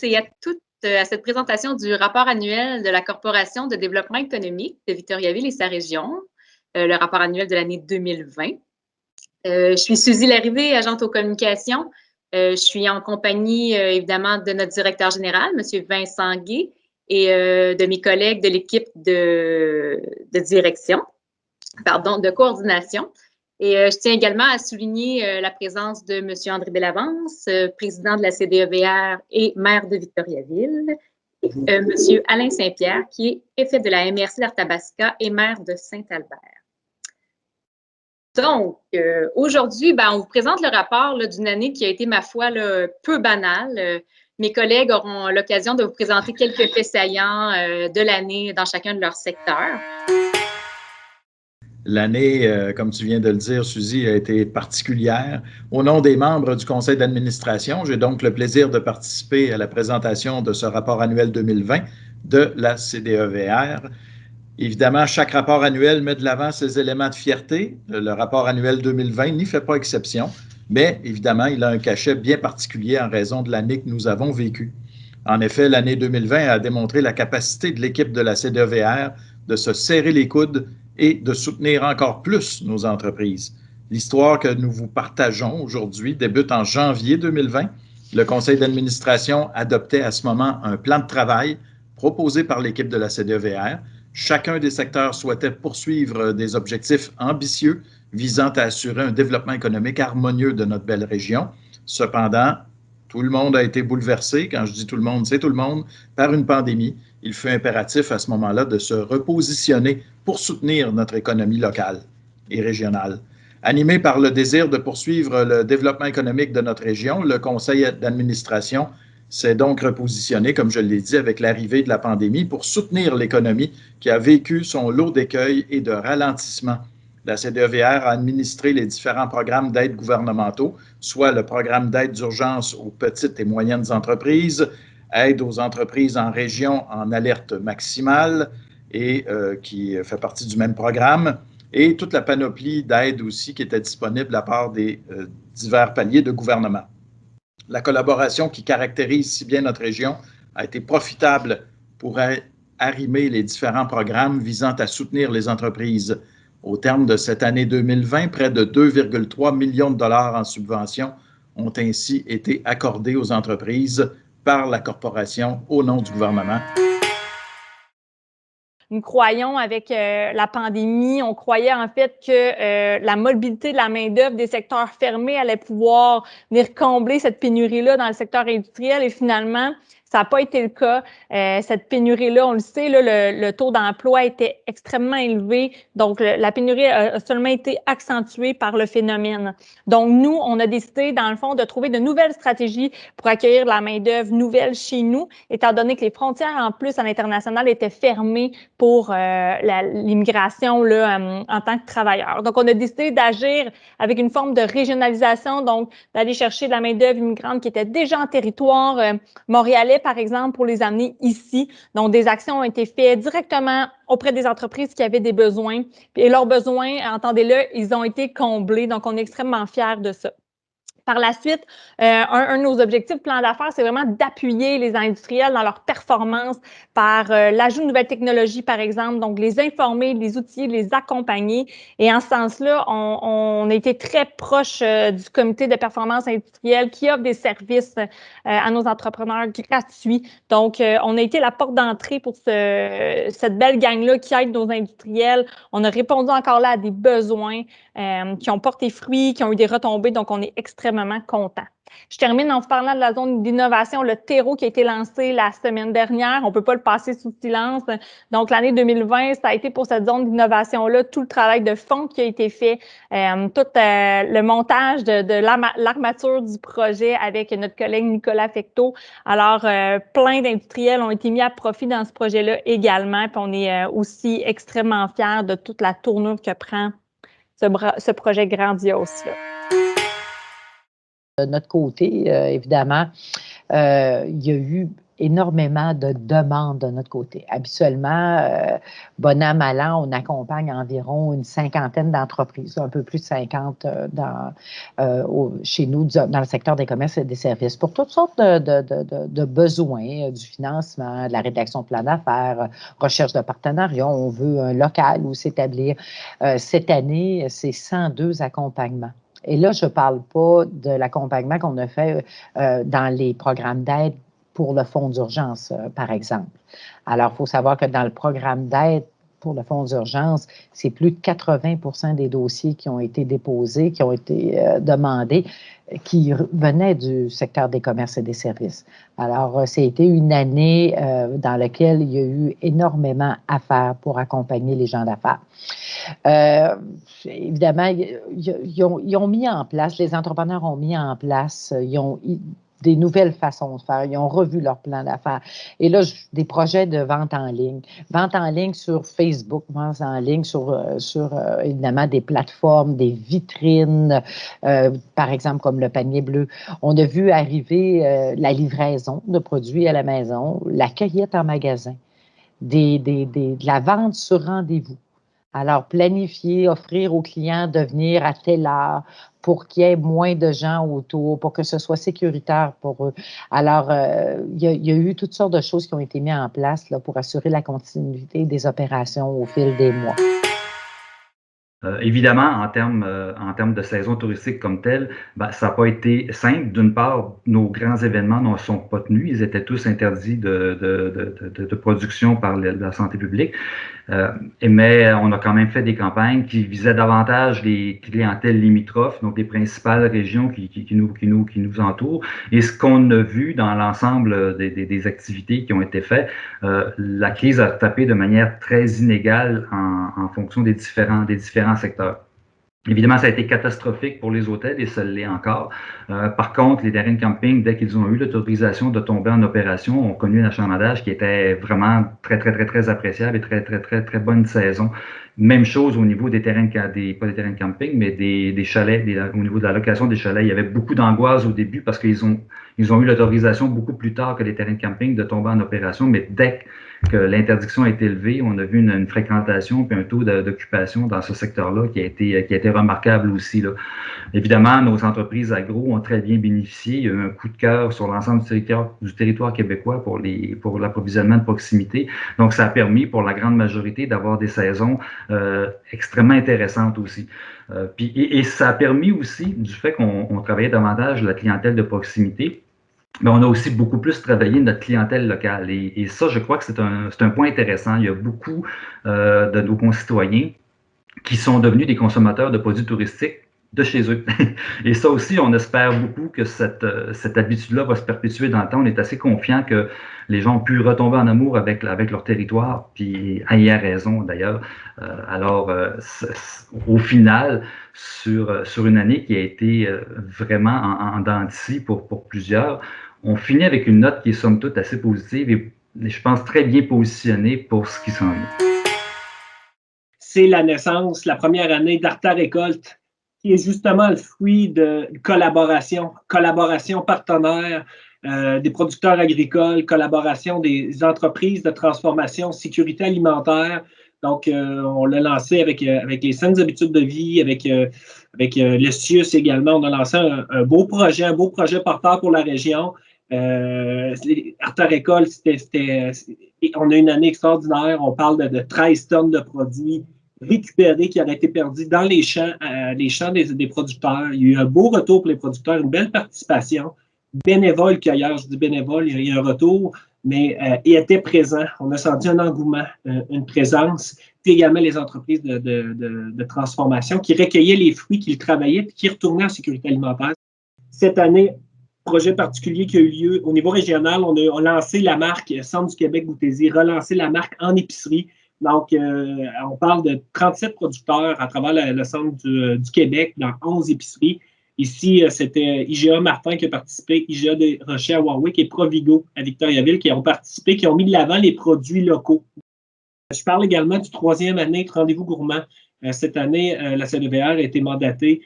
et à toutes à cette présentation du rapport annuel de la Corporation de développement économique de Victoriaville et sa région, le rapport annuel de l'année 2020. Je suis Suzy Larrivée, agente aux communications. Je suis en compagnie, évidemment, de notre directeur général, M. Vincent Guay, et de mes collègues de l'équipe de coordination. Et je tiens également à souligner la présence de M. André Bellavance, président de la CDEVR et maire de Victoriaville, et M. Alain Saint-Pierre, qui est préfet de la MRC d'Arthabasca et maire de Saint-Albert. Donc, aujourd'hui, on vous présente le rapport d'une année qui a été, ma foi, peu banale. Mes collègues auront l'occasion de vous présenter quelques faits saillants de l'année dans chacun de leurs secteurs. L'année, comme tu viens de le dire, Suzy, a été particulière. Au nom des membres du conseil d'administration, j'ai donc le plaisir de participer à la présentation de ce rapport annuel 2020 de la CDEVR. Évidemment, chaque rapport annuel met de l'avant ses éléments de fierté. Le rapport annuel 2020 n'y fait pas exception, mais évidemment, il a un cachet bien particulier en raison de l'année que nous avons vécue. En effet, l'année 2020 a démontré la capacité de l'équipe de la CDEVR de se serrer les coudes et de soutenir encore plus nos entreprises. L'histoire que nous vous partageons aujourd'hui débute en janvier 2020. Le conseil d'administration adoptait à ce moment un plan de travail proposé par l'équipe de la CDEVR. Chacun des secteurs souhaitait poursuivre des objectifs ambitieux visant à assurer un développement économique harmonieux de notre belle région. Cependant, tout le monde a été bouleversé, quand je dis tout le monde, c'est tout le monde, par une pandémie. Il fut impératif à ce moment-là de se repositionner pour soutenir notre économie locale et régionale. Animé par le désir de poursuivre le développement économique de notre région, le conseil d'administration s'est donc repositionné, comme je l'ai dit, avec l'arrivée de la pandémie pour soutenir l'économie qui a vécu son lot d'écueils et de ralentissements. La CDEVR a administré les différents programmes d'aide gouvernementaux, soit le programme d'aide d'urgence aux petites et moyennes entreprises, aide aux entreprises en région en alerte maximale, et qui fait partie du même programme, et toute la panoplie d'aides aussi qui était disponible de la part des divers paliers de gouvernement. La collaboration qui caractérise si bien notre région a été profitable pour arrimer les différents programmes visant à soutenir les entreprises. Au terme de cette année 2020, près de 2,3 millions de dollars en subventions ont ainsi été accordés aux entreprises par la corporation au nom du gouvernement. Nous croyons avec la pandémie, on croyait en fait que la mobilité de la main-d'œuvre des secteurs fermés allait pouvoir venir combler cette pénurie-là dans le secteur industriel et finalement, ça n'a pas été le cas. Cette pénurie-là, on le sait, là, le taux d'emploi était extrêmement élevé. Donc, la pénurie a seulement été accentuée par le phénomène. Donc, nous, on a décidé, dans le fond, de trouver de nouvelles stratégies pour accueillir la main-d'œuvre nouvelle chez nous, étant donné que les frontières, en plus, à l'international, étaient fermées pour l'immigration en tant que travailleurs. Donc, on a décidé d'agir avec une forme de régionalisation, donc d'aller chercher de la main-d'œuvre immigrante qui était déjà en territoire montréalais, par exemple, pour les amener ici. Donc, des actions ont été faites directement auprès des entreprises qui avaient des besoins. Et leurs besoins, entendez-le, ils ont été comblés. Donc, on est extrêmement fiers de ça. Par la suite, un de nos objectifs plan d'affaires, c'est vraiment d'appuyer les industriels dans leur performance par l'ajout de nouvelles technologies, par exemple, donc les informer, les outiller, les accompagner. Et en ce sens-là, on a été très proche du comité de performance industrielle qui offre des services à nos entrepreneurs gratuits. Donc, on a été la porte d'entrée pour cette belle gang-là qui aide nos industriels. On a répondu encore là à des besoins qui ont porté fruit, qui ont eu des retombées. Donc, on est extrêmement content. Je termine en vous parlant de la zone d'innovation, le terreau qui a été lancé la semaine dernière. On ne peut pas le passer sous silence. Donc, l'année 2020, ça a été pour cette zone d'innovation-là tout le travail de fond qui a été fait, tout le montage de l'armature du projet avec notre collègue Nicolas Fecteau. Alors, plein d'industriels ont été mis à profit dans ce projet-là également. Puis, on est aussi extrêmement fiers de toute la tournure que prend ce projet grandiose-là. De notre côté, évidemment, il y a eu énormément de demandes de notre côté. Habituellement, bon an, mal an, on accompagne environ une cinquantaine d'entreprises, un peu plus de 50 chez nous, dans le secteur des commerces et des services, pour toutes sortes de besoins, du financement, de la rédaction de plans d'affaires, recherche de partenariat. On veut un local où s'établir. Cette année, c'est 102 accompagnements. Et là, je ne parle pas de l'accompagnement qu'on a fait dans les programmes d'aide pour le fonds d'urgence, par exemple. Alors, il faut savoir que dans le programme d'aide pour le fonds d'urgence, c'est plus de 80% des dossiers qui ont été déposés, qui ont été demandés, qui venaient du secteur des commerces et des services. Alors, c'était une année dans laquelle il y a eu énormément à faire pour accompagner les gens d'affaires. Évidemment, ils ont mis en place, les entrepreneurs ont mis en place, des nouvelles façons de faire. Ils ont revu leur plan d'affaires. Et là, des projets de vente en ligne. Vente en ligne sur Facebook, vente en ligne sur évidemment, des plateformes, des vitrines, par exemple, comme le panier bleu. On a vu arriver la livraison de produits à la maison, la cueillette en magasin, de la vente sur rendez-vous. Alors, planifier, offrir aux clients de venir à telle heure pour qu'il y ait moins de gens autour, pour que ce soit sécuritaire pour eux. Alors, il y a eu toutes sortes de choses qui ont été mises en place là, pour assurer la continuité des opérations au fil des mois. Évidemment, en termes de saison touristique comme telle, ça n'a pas été simple. D'une part, nos grands événements ne sont pas tenus. Ils étaient tous interdits de production par la santé publique. Mais on a quand même fait des campagnes qui visaient davantage les clientèles limitrophes, donc les principales régions qui nous entourent. Et ce qu'on a vu dans l'ensemble des activités qui ont été faites, la crise a tapé de manière très inégale en fonction des différents secteurs. Évidemment, ça a été catastrophique pour les hôtels et ça l'est encore. Par contre, les terrains de camping, dès qu'ils ont eu l'autorisation de tomber en opération, ont connu un achalandage qui était vraiment très appréciable et très bonne saison. Même chose au niveau des terrains, pas des terrains de camping, mais des chalets. Au niveau de la location des chalets, il y avait beaucoup d'angoisse au début parce qu'ils ont eu l'autorisation beaucoup plus tard que les terrains de camping de tomber en opération, mais dès que l'interdiction a été levée, on a vu une fréquentation puis un taux d'occupation dans ce secteur-là qui a été remarquable aussi, là. Évidemment, nos entreprises agro ont très bien bénéficié. Il y a eu un coup de cœur sur l'ensemble du territoire québécois pour l'approvisionnement de proximité. Donc, ça a permis pour la grande majorité d'avoir des saisons extrêmement intéressantes aussi. Et ça a permis aussi, du fait qu'on travaillait davantage la clientèle de proximité, mais on a aussi beaucoup plus travaillé notre clientèle locale. Et ça, je crois que c'est un point intéressant. Il y a beaucoup de nos concitoyens qui sont devenus des consommateurs de produits touristiques de chez eux. Et ça aussi, on espère beaucoup que cette habitude-là va se perpétuer dans le temps. On est assez confiant que les gens ont pu retomber en amour avec leur territoire, puis y a raison d'ailleurs. Alors, au final, sur une année qui a été vraiment en dents de scie pour plusieurs, on finit avec une note qui est somme toute assez positive et je pense très bien positionnée pour ce qui s'en vient. C'est la naissance, la première année d'Arta Récolte, qui est justement le fruit de collaboration partenaire des producteurs agricoles, collaboration des entreprises de transformation, sécurité alimentaire. Donc, on l'a lancé avec les saines habitudes de vie, avec le CIUS également. On a lancé un beau projet porteur pour la région. Arta Récolte, on a une année extraordinaire. On parle de 13 tonnes de produits récupérés qui auraient été perdus dans les champs des producteurs. Il y a eu un beau retour pour les producteurs, une belle participation. Bénévole cueilleurs, je dis bénévole, il y a eu un retour, mais ils étaient présents. On a senti un engouement, une présence. Puis également les entreprises de transformation qui recueillaient les fruits qu'ils travaillaient et qui retournaient en sécurité alimentaire. Cette année, projet particulier qui a eu lieu au niveau régional, on a lancé la marque Centre du Québec Goûtésie, relancé la marque en épicerie. Donc, on parle de 37 producteurs à travers le centre du Québec dans 11 épiceries. Ici, c'était IGA Martin qui a participé, IGA de Rocher à Warwick et Provigo à Victoriaville qui ont participé, qui ont mis de l'avant les produits locaux. Je parle également du 3e année de Rendez-vous gourmand. Cette année, la CNVR a été mandatée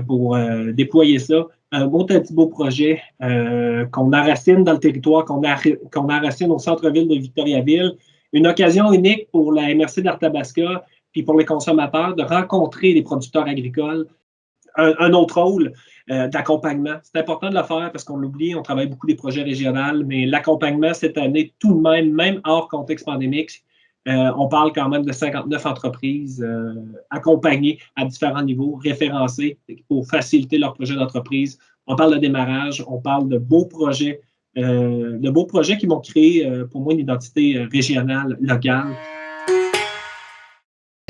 pour déployer ça. un petit beau projet qu'on enracine dans le territoire, qu'on enracine au centre-ville de Victoriaville. Une occasion unique pour la MRC d'Arthabasca puis pour les consommateurs de rencontrer les producteurs agricoles. Un autre rôle d'accompagnement. C'est important de le faire parce qu'on l'oublie, on travaille beaucoup des projets régionaux, mais l'accompagnement cette année, tout de même hors contexte pandémique, on parle quand même de 59 entreprises accompagnées à différents niveaux, référencées pour faciliter leur projet d'entreprise. On parle de démarrage, on parle de beaux projets qui vont créer pour moi une identité régionale, locale.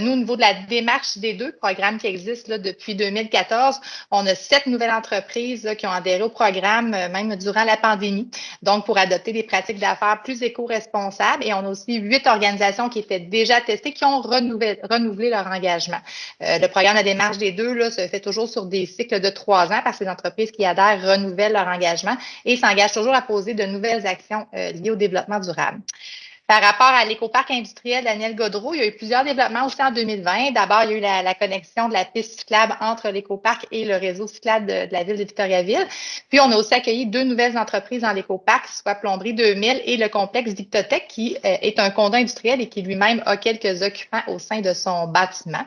Nous, au niveau de la démarche des deux programmes qui existent là, depuis 2014, on a 7 nouvelles entreprises là, qui ont adhéré au programme, même durant la pandémie, donc pour adopter des pratiques d'affaires plus éco-responsables. Et on a aussi 8 organisations qui étaient déjà testées, qui ont renouvelé leur engagement. Le programme de démarche des deux là, se fait toujours sur des cycles de 3 ans parce que les entreprises qui adhèrent renouvellent leur engagement et s'engagent toujours à poser de nouvelles actions liées au développement durable. Par rapport à l'écoparc industriel Daniel Godreau, il y a eu plusieurs développements aussi en 2020. D'abord, il y a eu la connexion de la piste cyclable entre l'écoparc et le réseau cyclable de la ville de Victoriaville. Puis, on a aussi accueilli 2 nouvelles entreprises dans l'écoparc, soit Plomberie 2000 et le complexe Victotech, qui est un condo industriel et qui lui-même a quelques occupants au sein de son bâtiment.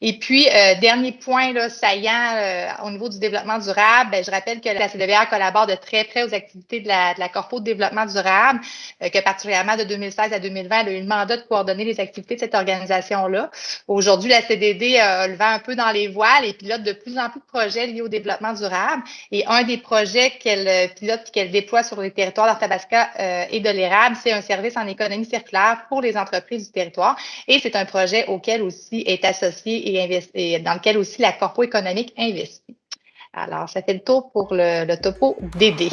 Et puis, dernier point là, saillant au niveau du développement durable, je rappelle que la CDVR collabore de très près aux activités de la Corpo de développement durable, que particulièrement de 2016 à 2020, elle a eu le mandat de coordonner les activités de cette organisation-là. Aujourd'hui, la CDD a le vent un peu dans les voiles et pilote de plus en plus de projets liés au développement durable. Et un des projets qu'elle pilote et qu'elle déploie sur les territoires d'Arthabasca et de l'érable, c'est un service en économie circulaire pour les entreprises du territoire. Et c'est un projet auquel aussi est associé et dans lequel aussi la Corpo économique investit. Alors, ça fait le tour pour le topo DD.